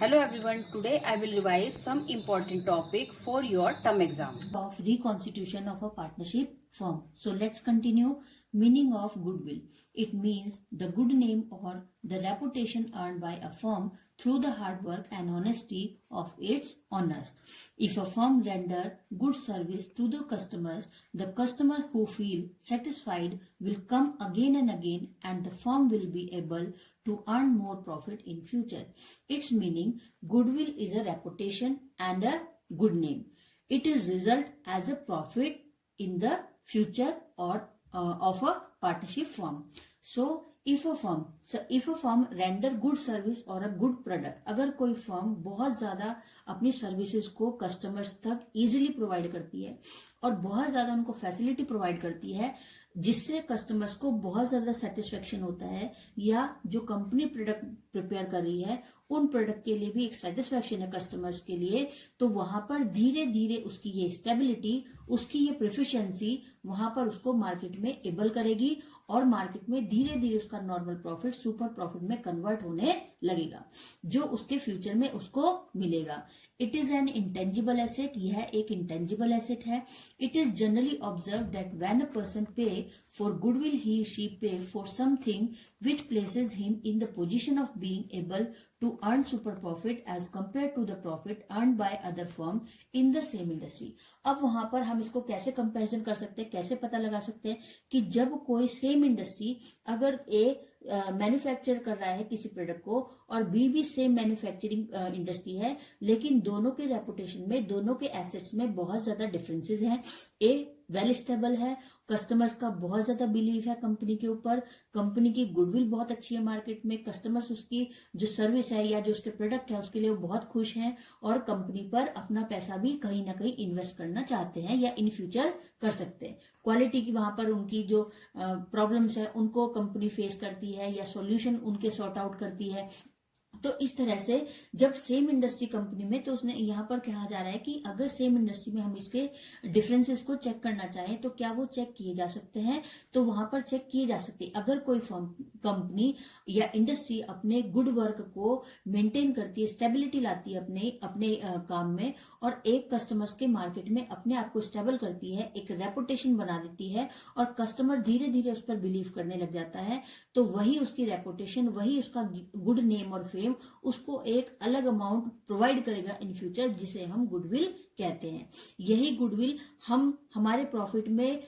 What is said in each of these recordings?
Hello everyone, today I will revise some important topic for your term exam. Of reconstitution of a partnership firm. So let's continue. Meaning of goodwill. It means the good name or the reputation earned by a firm through the hard work and honesty of its owners. If a firm render good service to the customer who feel satisfied will come again and again, and the firm will be able to earn more profit in future. Its meaning, goodwill is a reputation and a good name. It is result as a profit in the future or of a partnership firm. So if a firm render good service or a good product, अगर कोई firm बहुत ज्यादा अपनी services को customers तक easily provide करती है और बहुत ज्यादा उनको फैसिलिटी प्रोवाइड करती है जिससे कस्टमर्स को बहुत ज्यादा सेटिस्फेक्शन होता है, या जो कंपनी प्रोडक्ट प्रिपेयर कर रही है उन प्रोडक्ट के लिए भी एक सेटिस्फेक्शन है कस्टमर्स के लिए, तो वहां पर धीरे धीरे उसकी ये स्टेबिलिटी, उसकी ये प्रोफिशिएंसी वहां पर उसको मार्केट में एबल करेगी और मार्केट में धीरे धीरे उसका नॉर्मल प्रॉफिट सुपर प्रॉफिट में कन्वर्ट होने लगेगा, जो उसके फ्यूचर में उसको मिलेगा. It is an intangible asset. यह एक इंटेंजिबल एसेट है. It is generally observe that when a person pay for goodwill he she पे for something which places him in the position of being able to earn super profit as compared to the profit earned by other firm in the same industry. अब वहां पर हम इसको कैसे comparison कर सकते हैं, कैसे पता लगा सकते हैं कि जब कोई सेम इंडस्ट्री, अगर ए मैन्युफैक्चर कर रहा है किसी प्रोडक्ट को और बी भी सेम मैन्युफैक्चरिंग इंडस्ट्री है, लेकिन दोनों के रेपुटेशन में, दोनों के एसेट्स में बहुत ज्यादा डिफरेंसेस हैं. ए वेल स्टेबल है, कस्टमर्स का बहुत ज्यादा बिलीव है कंपनी के ऊपर, कंपनी की गुडविल बहुत अच्छी है मार्केट में, कस्टमर्स उसकी जो सर्विस है या जो उसके प्रोडक्ट है उसके लिए वो बहुत खुश हैं और कंपनी पर अपना पैसा भी कहीं ना कहीं इन्वेस्ट करना चाहते हैं या इन फ्यूचर कर सकते हैं. क्वालिटी की वहां पर उनकी जो प्रॉब्लम्स है उनको कंपनी फेस करती है या सॉल्यूशन उनके सॉर्ट आउट करती है. तो इस तरह से जब सेम इंडस्ट्री कंपनी में, तो उसने यहाँ पर कहा जा रहा है कि अगर सेम इंडस्ट्री में हम इसके डिफरेंसेस को चेक करना चाहें तो क्या वो चेक किए जा सकते हैं, तो वहां पर चेक किए जा सकते हैं. अगर कोई फर्म, कंपनी या इंडस्ट्री अपने गुड वर्क को मेंटेन करती है, स्टेबिलिटी लाती है अपने काम में और एक कस्टमर्स के मार्केट में अपने आप को स्टेबल करती है, एक रेपुटेशन बना देती है और कस्टमर धीरे धीरे उस पर बिलीव करने लग जाता है, तो वही उसकी रेपुटेशन, वही उसका गुड नेम और फेम उसको एक अलग अमाउंट प्रोवाइड करेगा इन फ्यूचर, जिसे हम गुडविल कहते हैं. यही गुडविल हमारे प्रॉफिट में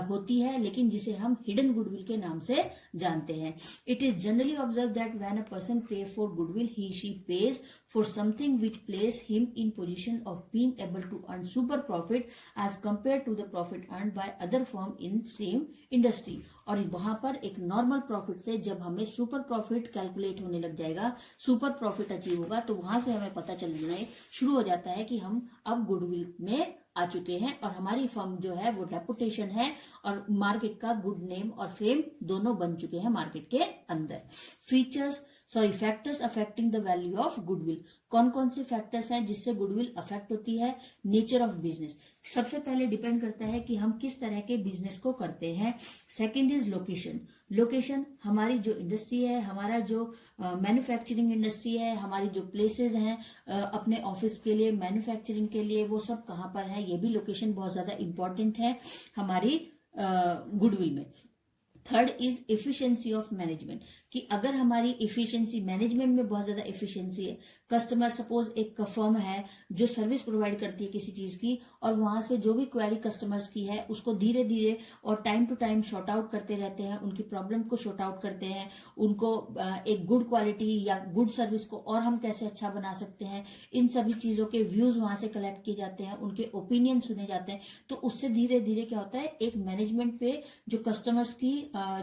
होती है, लेकिन जिसे हम हिडन गुडविल के नाम से जानते हैं. It is generally observe that when a person pay for goodwill he she pays for something which place him in position of being able to earn super profit as compare to the profit earn by other firm in same industry. और वहां पर एक normal profit से जब हमें super profit calculate होने लग जाएगा, सुपर प्रॉफिट अचीव होगा, तो वहां से हमें पता चलने शुरू हो जाता है कि हम अब गुडविल में आ चुके हैं और हमारी फर्म जो है वो रेपुटेशन है और मार्केट का गुड नेम और फेम दोनों बन चुके हैं मार्केट के अंदर. Factors affecting the value of goodwill. कौन कौन से फैक्टर्स हैं जिससे गुडविल अफेक्ट होती है? Nature of business. सबसे पहले डिपेंड करता है कि हम किस तरह के बिजनेस को करते हैं. Second is location. लोकेशन, हमारी जो इंडस्ट्री है, हमारा जो मैन्युफैक्चरिंग इंडस्ट्री है, हमारी जो प्लेसेस हैं अपने ऑफिस के लिए, मैन्युफैक्चरिंग के लिए, वो सब कहाँ पर है, ये भी लोकेशन बहुत ज्यादा इंपॉर्टेंट है हमारी गुडविल में. Third is efficiency of management, कि अगर हमारी एफिशिएंसी, मैनेजमेंट में बहुत ज्यादा एफिशिएंसी है, कस्टमर सपोज एक फर्म है जो सर्विस प्रोवाइड करती है किसी चीज की और वहां से जो भी क्वेरी कस्टमर्स की है उसको धीरे धीरे और time to time sort out करते रहते हैं, उनकी प्रॉब्लम को शॉर्ट आउट करते हैं, उनको एक गुड क्वालिटी या गुड सर्विस को और हम कैसे अच्छा बना सकते हैं, इन सभी चीजों के व्यूज वहां से कलेक्ट किए जाते हैं, उनके ओपिनियन सुने जाते हैं. तो उससे धीरे धीरे क्या होता है, एक मैनेजमेंट पे जो कस्टमर्स की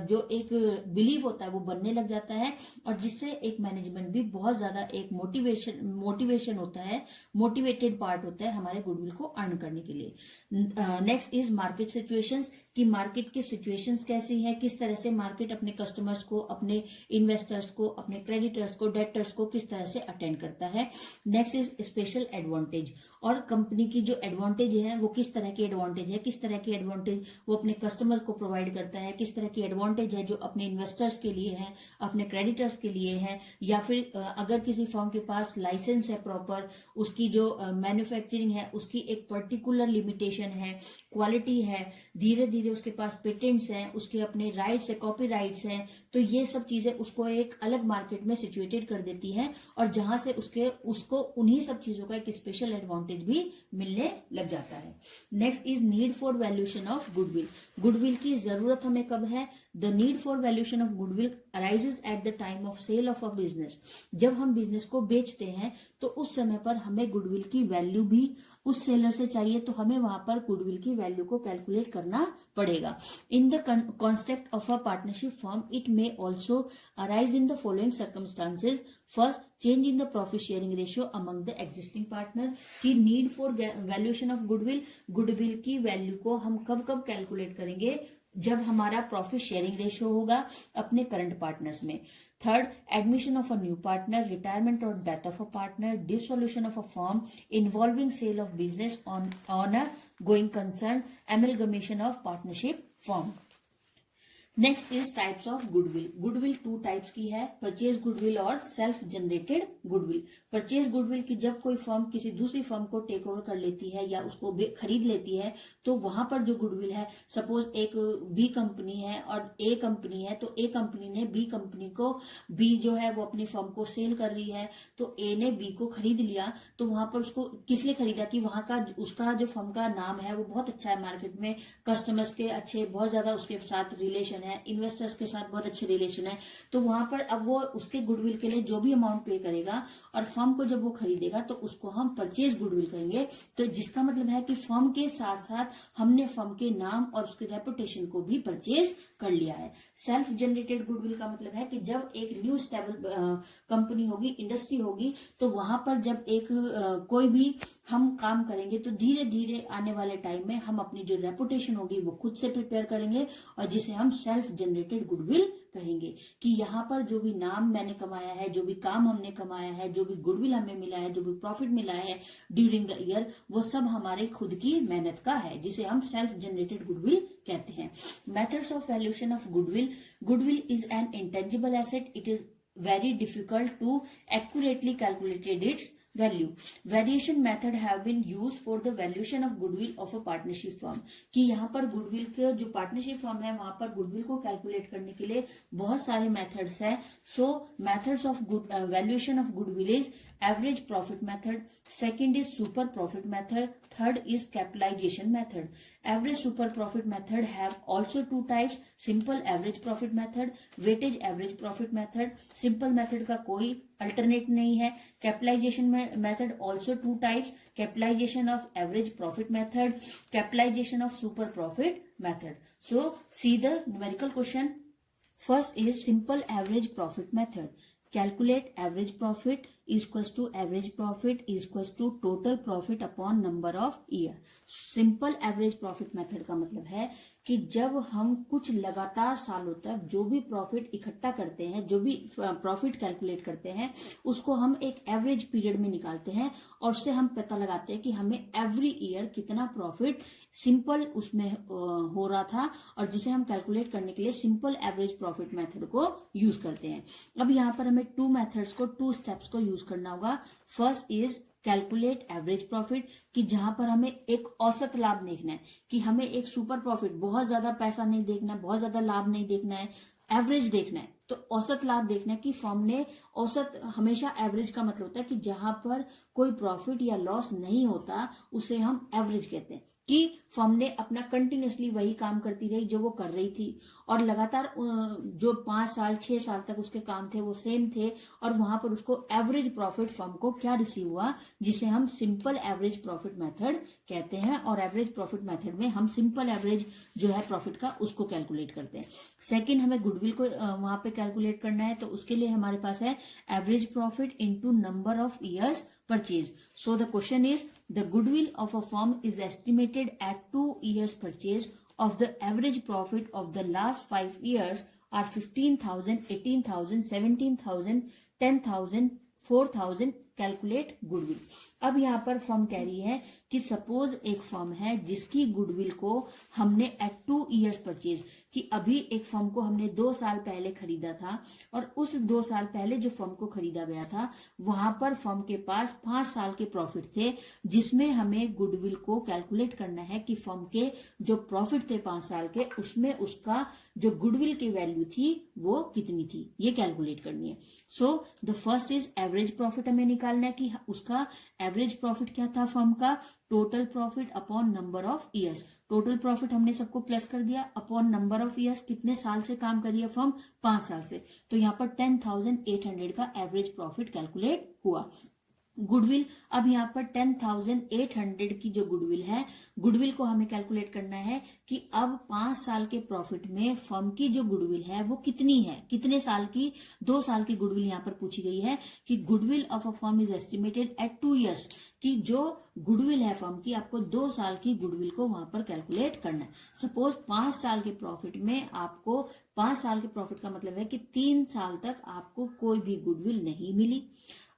जो एक बिलीव होता है वो बनने लग जाता है और जिससे एक मैनेजमेंट भी बहुत ज्यादा एक मोटिवेशन होता है, मोटिवेटेड पार्ट होता है हमारे गुडविल को अर्न करने के लिए. नेक्स्ट इज मार्केट सिचुएशंस, कि मार्केट की सिचुएशंस कैसी है, किस तरह से मार्केट अपने कस्टमर्स को, अपने इन्वेस्टर्स को, अपने क्रेडिटर्स को, डेटर्स को किस तरह से अटेंड करता है। नेक्स्ट इज स्पेशल एडवांटेज, और कंपनी की जो एडवांटेज है वो किस तरह की एडवांटेज है, किस तरह की एडवांटेज वो अपने कस्टमर को प्रोवाइड करता है, किस तरह की एडवांटेज है जो अपने इन्वेस्टर्स के लिए है, अपने क्रेडिटर्स के लिए है, या फिर अगर किसी फर्म के पास लाइसेंस है प्रॉपर, उसकी जो मैन्युफैक्चरिंग है उसकी एक पर्टिकुलर लिमिटेशन है, क्वालिटी है, धीरे धीरे उसके पास पेटेंट्स हैं, उसके अपने राइट्स है, कॉपी राइट्स हैं, तो ये सब चीजें उसको एक अलग मार्केट में सिचुएटेड कर देती है, और जहां से उसको उन्हीं सब चीजों का एक स्पेशल एडवांटेज भी मिलने लग जाता है। Next is need for valuation of goodwill. Goodwill की जरूरत हमें कब है? The need for valuation of goodwill arises at the time of sale of a business. जब हम बिजनेस को बेचते हैं तो उस समय पर हमें गुडविल की वैल्यू भी उस सेलर से चाहिए, तो हमें वहां पर गुडविल की वैल्यू को कैलकुलेट करना पड़ेगा। In the concept of a partnership firm it may also arise in the following circumstances. First, change in the profit sharing ratio among the existing partner. की need for valuation of goodwill, goodwill की value को हम कब कब calculate करेंगे? जब हमारा profit sharing ratio होगा अपने करंट पार्टनर्स में। Third, admission of a new partner, retirement और death of a partner, dissolution of a firm involving sale of business on a going concern, amalgamation of partnership firm. Next is types of goodwill. Goodwill two types की है, purchase goodwill और self generated goodwill. Purchase goodwill की जब कोई firm किसी दूसरी firm को take over कर लेती है या उसको खरीद लेती है, तो वहां पर जो गुडविल है, सपोज एक बी कंपनी है और ए कंपनी है, तो ए कंपनी ने बी कंपनी को, बी जो है वो अपनी फर्म को सेल कर रही है, तो ए ने बी को खरीद लिया, तो वहां पर उसको किस लिए खरीदा? कि वहां का उसका जो फर्म का नाम है वो बहुत अच्छा है मार्केट में, कस्टमर्स के अच्छे बहुत ज्यादा उसके साथ रिलेशन है, इन्वेस्टर्स के साथ बहुत अच्छे रिलेशन है, तो वहां पर अब वो उसके गुडविल के लिए जो भी अमाउंट पे करेगा और फर्म को जब वो खरीदेगा तो उसको हम परचेज गुडविल कहेंगे। तो जिसका मतलब है कि फर्म के साथ साथ हमने फर्म के नाम और उसके रेपुटेशन को भी परचेज कर लिया है। सेल्फ जनरेटेड गुडविल का मतलब है कि जब एक न्यू स्टेबल कंपनी होगी, इंडस्ट्री होगी, तो वहां पर जब एक कोई भी हम काम करेंगे तो धीरे धीरे आने वाले टाइम में हम अपनी जो रेपुटेशन होगी वो खुद से प्रिपेयर करेंगे, और जिसे हम सेल्फ जनरेटेड गुडविल कहेंगे। कि यहाँ पर जो भी नाम मैंने कमाया है, जो भी काम हमने कमाया है, जो भी गुडविल हमें मिला है, जो भी प्रॉफिट मिला है ड्यूरिंग द ईयर, वो सब हमारे खुद की मेहनत का है, जिसे हम सेल्फ जनरेटेड गुडविल कहते हैं। Methods of valuation of goodwill. Goodwill is an intangible asset, it is very difficult to accurately calculate its value. Variation method have been used for the valuation of goodwill of a partnership firm. कि यहाँ पर goodwill के जो partnership firm है वहां पर goodwill को calculate करने के लिए बहुत सारे मेथड्स हैं। So methods of valuation of goodwill is average profit method, second is super profit method, third is capitalisation method. Average super profit method have also two types, simple average profit method, weightage average profit method. Simple method का कोई alternate नहीं है। Capitalisation method also two types, capitalisation of average profit method, capitalisation of super profit method. So see the numerical question. First is simple average profit method. Calculate average profit is equals to average profit is equals to total profit upon number of year. Simple average profit method का मतलब है कि जब हम कुछ लगातार सालों तक जो भी प्रॉफिट इकट्ठा करते हैं, जो भी प्रॉफिट कैलकुलेट करते हैं, उसको हम एक एवरेज पीरियड में निकालते हैं और उससे हम पता लगाते हैं कि हमें एवरी ईयर कितना प्रॉफिट सिंपल उसमें हो रहा था, और जिसे हम कैलकुलेट करने के लिए सिंपल एवरेज प्रॉफिट मेथड को यूज करते हैं। अब यहाँ पर हमें टू मेथड्स को, टू स्टेप्स को यूज करना होगा। First is calculate average profit, कि जहां पर हमें एक औसत लाभ देखना है, कि हमें एक सुपर प्रॉफिट, बहुत ज्यादा पैसा नहीं देखना है, बहुत ज्यादा लाभ नहीं देखना है, एवरेज देखना है। तो औसत लाभ देखना है कि फर्म ने औसत, हमेशा एवरेज का मतलब होता है कि जहां पर कोई प्रॉफिट या लॉस नहीं होता उसे हम एवरेज कहते हैं, कि फर्म ने अपना कंटिन्यूसली वही काम करती रही जो वो कर रही थी, और लगातार जो 5 साल 6 साल तक उसके काम थे वो सेम थे, और वहां पर उसको एवरेज प्रॉफिट फर्म को क्या रिसीव हुआ, जिसे हम सिंपल एवरेज प्रॉफिट मेथड कहते हैं। और एवरेज प्रॉफिट मेथड में हम सिंपल एवरेज जो है प्रॉफिट का उसको कैलकुलेट करते हैं। सेकेंड, हमें गुडविल को वहां पे कैलकुलेट करना है, तो उसके लिए हमारे पास है average profit into number of years purchase. So the question is, the goodwill of a firm is estimated at 2 years purchase of the average profit of the last 5 years are 15,000, 18,000, 17,000, 10,000, 4,000. Calculate goodwill. अब यहाँ पर firm कह रही है कि suppose एक firm है जिसकी गुडविल को हमने एट 2 years परचेज, कि अभी एक फर्म को हमने 2 साल पहले खरीदा था और उस 2 साल पहले जो फर्म को खरीदा गया था वहां पर फर्म के पास 5 साल के प्रॉफिट थे, जिसमें हमें गुडविल को कैलकुलेट करना है कि फर्म के जो प्रॉफिट थे 5 साल के उसमें उसका जो गुडविल की वैल्यू थी वो कितनी थी, ये कैलकुलेट करनी है। So the first is average profit हमें निकालना है कि उसका एवरेज प्रॉफिट क्या था फर्म का, total profit upon number of years. Total profit हमने सबको प्लस कर दिया अपॉन नंबर ऑफ ईयर्स, कितने साल से काम कर रही है फर्म, 5 साल से, तो यहाँ पर 10,800 का एवरेज प्रॉफिट कैलकुलेट हुआ। गुडविल, अब यहाँ पर 10,800 की जो गुडविल है, गुडविल को हमें कैलकुलेट करना है कि अब 5 साल के प्रॉफिट में फर्म की जो गुडविल है वो कितनी है, कितने साल की, 2 साल की गुडविल यहाँ पर पूछी गई है कि goodwill of a firm is estimated at 2 years, कि जो गुडविल है फर्म की आपको 2 साल की गुडविल को वहां पर कैलकुलेट करना है। सपोज 5 साल के प्रॉफिट में आपको, 5 साल के प्रॉफिट का मतलब है कि 3 साल तक आपको कोई भी गुडविल नहीं मिली,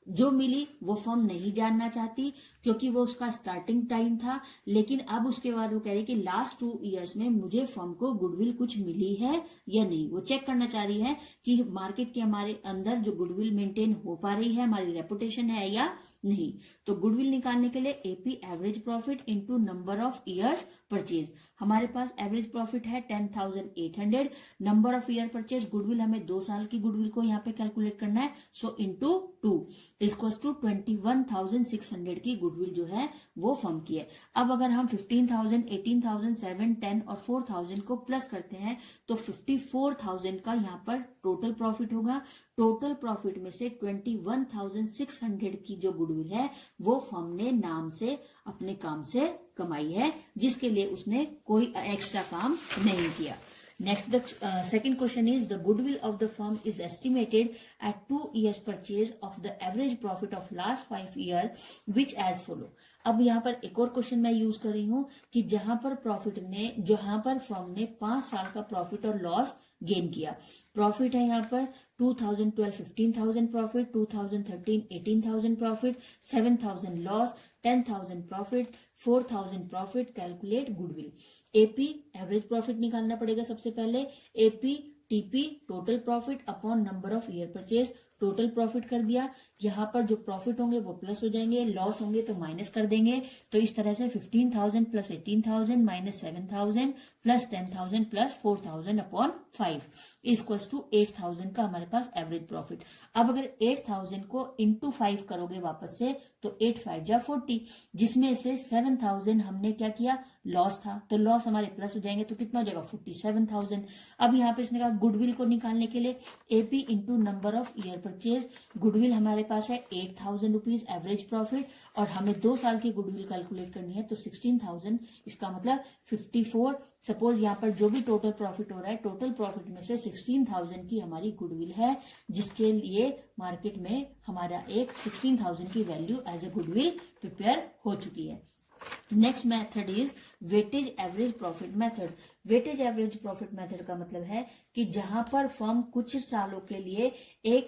जो मिली वो फर्म नहीं जानना चाहती क्योंकि वो उसका स्टार्टिंग टाइम था, लेकिन अब उसके बाद वो कह रही कि लास्ट 2 years में मुझे फर्म को गुडविल कुछ मिली है या नहीं, वो चेक करना चाह रही है कि मार्केट के हमारे अंदर जो गुडविल मेंटेन हो पा रही है, हमारी रेपुटेशन है या नहीं। तो गुडविल निकालने के लिए AP average profit into number of years purchase, हमारे पास एवरेज प्रॉफिट है 10,800, number of year purchase, goodwill हमें 2 साल की गुडविल को यहाँ पे कैलकुलेट करना है, सो इनटू 2 इक्वल्स टू 21,600 की गुडविल जो है वो फर्म की है। अब अगर हम 15,000, 18,000, 7, 10 और 4,000 को प्लस करते हैं तो 54,000 का यहाँ पर टोटल प्रॉफिट होगा। टोटल प्रॉफिट में से 21,600 की जो गुडविल है वो फर्म ने नाम से अपने काम से कमाई है, जिसके लिए उसने कोई एक्स्ट्रा काम नहीं किया। Next, the second question is the goodwill of the firm is estimated at 2 years purchase of the average profit of last 5 years, which as follow. अब यहाँ पर एक और क्वेश्चन मैं यूज कर रही हूँ कि जहां पर फर्म ने 5 साल का प्रॉफिट और लॉस गेन किया। प्रॉफिट है यहाँ पर 2012 15,000 profit, 2013 18,000 profit, 7,000 loss, 10,000 profit, 4,000 profit, calculate goodwill. AP average profit निकालना पड़ेगा सबसे पहले, AP TP total profit upon number of year purchase, total profit कर दिया, यहाँ पर जो प्रॉफिट होंगे वो प्लस हो जाएंगे, लॉस होंगे तो माइनस कर देंगे, तो इस तरह से 15,000 plus 18,000 minus 7,000 plus 10,000 plus 4,000 upon 5 equals to 8,000 का हमारे पास एवरेज प्रॉफिट। अब अगर 8,000 को इंटू 5 करोगे वापस से तो 8 5 जा 40, जिसमें से 7,000 हमने क्या किया, लॉस था, तो लॉस हमारे प्लस हो जाएंगे, तो कितना हो जाएगा 47,000। अब यहाँ पे इसने कहा गुडविल को निकालने के लिए AP into number of year purchase, goodwill हमारे पास है 8,000 रुपीज एवरेज प्रॉफिट और हमें 2 साल की गुडविल कैलकुलेट करनी है, तो 16,000, इसका मतलब 54। सपोज यहाँ पर जो भी टोटल प्रॉफिट हो रहा है, टोटल प्रॉफिट में से 16,000 की हमारी गुडविल है, जिसके लिए मार्केट में हमारा एक 16,000 की value as a goodwill prepare हो चुकी है। Next method is weightage average profit method. Weightage average profit method का मतलब है कि जहां पर फर्म कुछ सालों के लिए 1,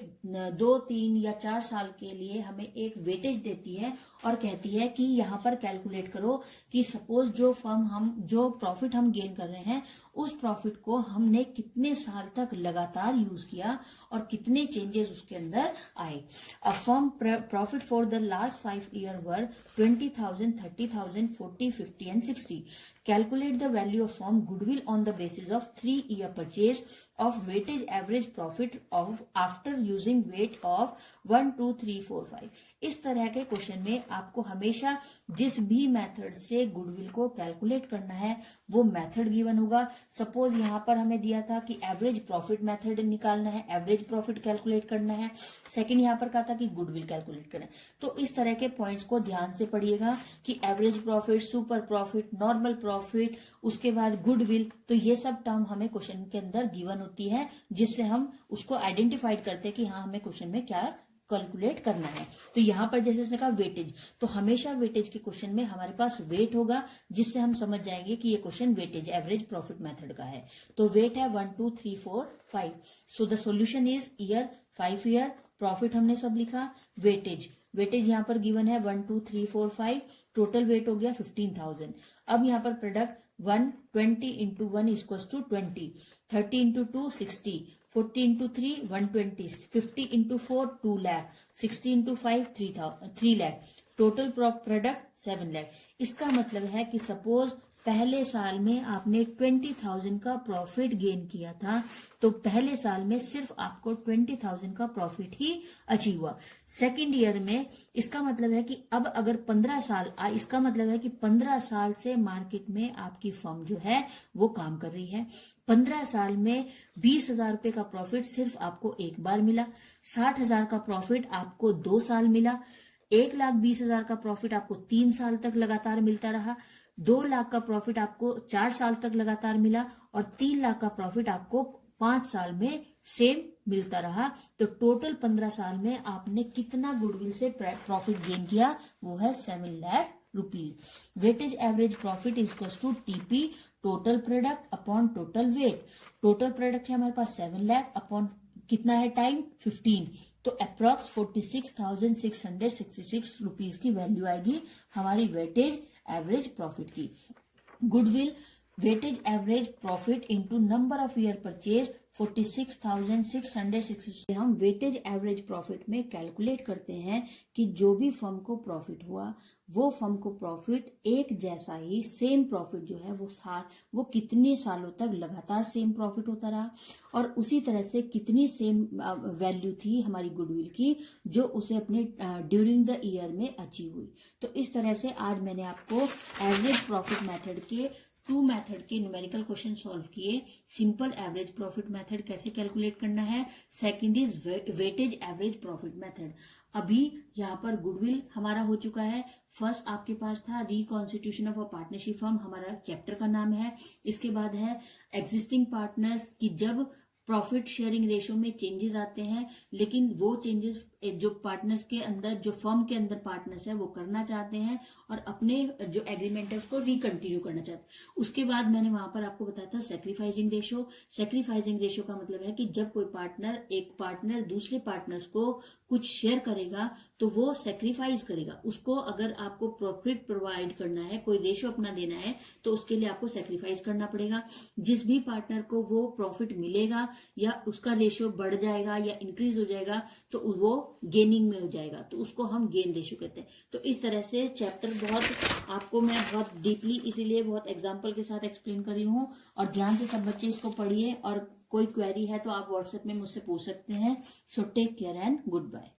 2, 3 या 4 साल के लिए हमें एक वेटेज देती है और कहती है कि यहाँ पर कैलकुलेट करो कि सपोज जो प्रॉफिट हम गेन कर रहे हैं उस प्रॉफिट को हमने कितने साल तक लगातार यूज किया और कितने चेंजेस उसके अंदर आए। A firm profit for the last 5 year were 20,000, 30,000, 40, 50 and 60. Calculate the value of firm goodwill on the basis of 3 year purchase of weightage average profit of after using weight of 1, 2, 3, 4, 5. इस तरह के question में आपको हमेशा जिस भी method से goodwill को कैलकुलेट करना है वो मेथड गिवन होगा। सपोज यहाँ पर हमें दिया था कि एवरेज प्रॉफिट मेथड निकालना है, एवरेज प्रॉफिट कैलकुलेट करना है, सेकंड यहाँ पर कहा था कि गुडविल कैलकुलेट करना है। तो इस तरह के पॉइंट्स को ध्यान से पढ़िएगा कि average profit, super profit, normal profit, उसके बाद गुडविल, तो ये सब टर्म हमें क्वेश्चन के अंदर गिवन होती है, जिससे हम उसको आइडेंटिफाइड करते हैं कि हाँ हमें क्वेश्चन में क्या कैलकुलेट करना है। तो यहाँ पर जैसे इसने कहा वेटेज, तो हमेशा वेटेज के क्वेश्चन में हमारे पास वेट होगा, जिससे हम समझ जाएंगे कि ये question weightage average profit method का है। तो वेट है 1 2 3 4 5। So the solution is year 5 year, profit हमने सब लिखा, वेटेज यहाँ पर गिवन है 1 2 3 4 5, टोटल वेट हो गया 15,000। अब यहाँ पर product 120 into 1 equals to 20, 30 into 2 60, 40 into 3 120, 50 into 4 2 lakh, 60 into 5 3 lakh, total product 7 lakh. इसका मतलब है कि सपोज पहले साल में आपने 20,000 का प्रॉफिट गेन किया था, तो पहले साल में सिर्फ आपको 20,000 का प्रॉफिट ही अचीव हुआ। सेकेंड ईयर में इसका मतलब है कि अब अगर 15 साल, इसका मतलब है कि 15 साल से मार्केट में आपकी फर्म जो है वो काम कर रही है। 15 साल में 20,000 रुपए का प्रॉफिट सिर्फ आपको एक बार मिला, 60,000 का प्रॉफिट आपको 2 साल मिला, 1,20,000 का प्रॉफिट आपको 3 साल तक लगातार मिलता रहा, 2 लाख का प्रॉफिट आपको 4 साल तक लगातार मिला, और 3 लाख का प्रॉफिट आपको 5 साल में सेम मिलता रहा। तो टोटल 15 साल में आपने कितना गुडविल से प्रॉफिट गेन किया, वो है 7 lakh rupees. Weightage average profit equals to TP, total product upon total weight. Total product है हमारे पास 7 लाख अपॉन कितना है टाइम 15, तो अप्रॉक्स 46,666 रुपीज की वैल्यू आएगी हमारी वेटेज एवरेज प्रॉफिट की। Goodwill weightage average profit into number of year purchase 46,666। हम वेटेज एवरेज प्रॉफिट में कैलकुलेट करते हैं कि जो भी फर्म को प्रॉफिट हुआ वो फर्म को प्रॉफिट एक जैसा ही सेम प्रॉफिट जो है वो कितने सालों तक लगातार सेम प्रॉफिट होता रहा, और उसी तरह से कितनी सेम वैल्यू थी हमारी गुडविल की जो उसे अपने ड्यूरिंग द ईयर में अचीव हुई। तो इस तरह से आज मैंने आपको एवरेज प्रॉफिट मेथड के 2 मेथड के न्यूमेरिकल क्वेश्चन सॉल्व किए। सिंपल एवरेज प्रॉफिट मेथड कैसे कैलकुलेट करना है, second is weightage average profit method. अभी यहाँ पर गुडविल हमारा हो चुका है। फर्स्ट आपके पास था reconstitution of a partnership firm, हमारा चैप्टर का नाम है। इसके बाद है एग्जिस्टिंग पार्टनर्स की जब प्रॉफिट शेयरिंग रेशियो में चेंजेस आते हैं, लेकिन वो चेंजेस जो पार्टनर्स के अंदर, जो फर्म के अंदर पार्टनर्स है वो करना चाहते हैं और अपने जो एग्रीमेंट है उसको रिकंटिन्यू करना चाहते हैं। उसके बाद मैंने वहां पर आपको बताया था सैक्रिफाइसिंग रेशियो। सैक्रिफाइसिंग रेशियो का मतलब है कि जब कोई एक पार्टनर दूसरे पार्टनर्स को कुछ शेयर करेगा तो वो सैक्रिफाइस करेगा, उसको अगर आपको प्रॉफिट प्रोवाइड करना है, कोई रेशियो अपना देना है, तो उसके लिए आपको सैक्रिफाइस करना पड़ेगा। जिस भी पार्टनर को वो प्रॉफिट मिलेगा या उसका रेशियो बढ़ जाएगा या इंक्रीज हो जाएगा तो वो गेनिंग में हो जाएगा, तो उसको हम गेन रेशियो कहते हैं। तो इस तरह से चैप्टर आपको मैं बहुत डीपली इसीलिए बहुत एग्जांपल के साथ एक्सप्लेन कर रही हूँ, और ध्यान से सब बच्चे इसको पढ़िए, और कोई क्वेरी है तो आप व्हाट्सएप में मुझसे पूछ सकते हैं। So take care and good bye.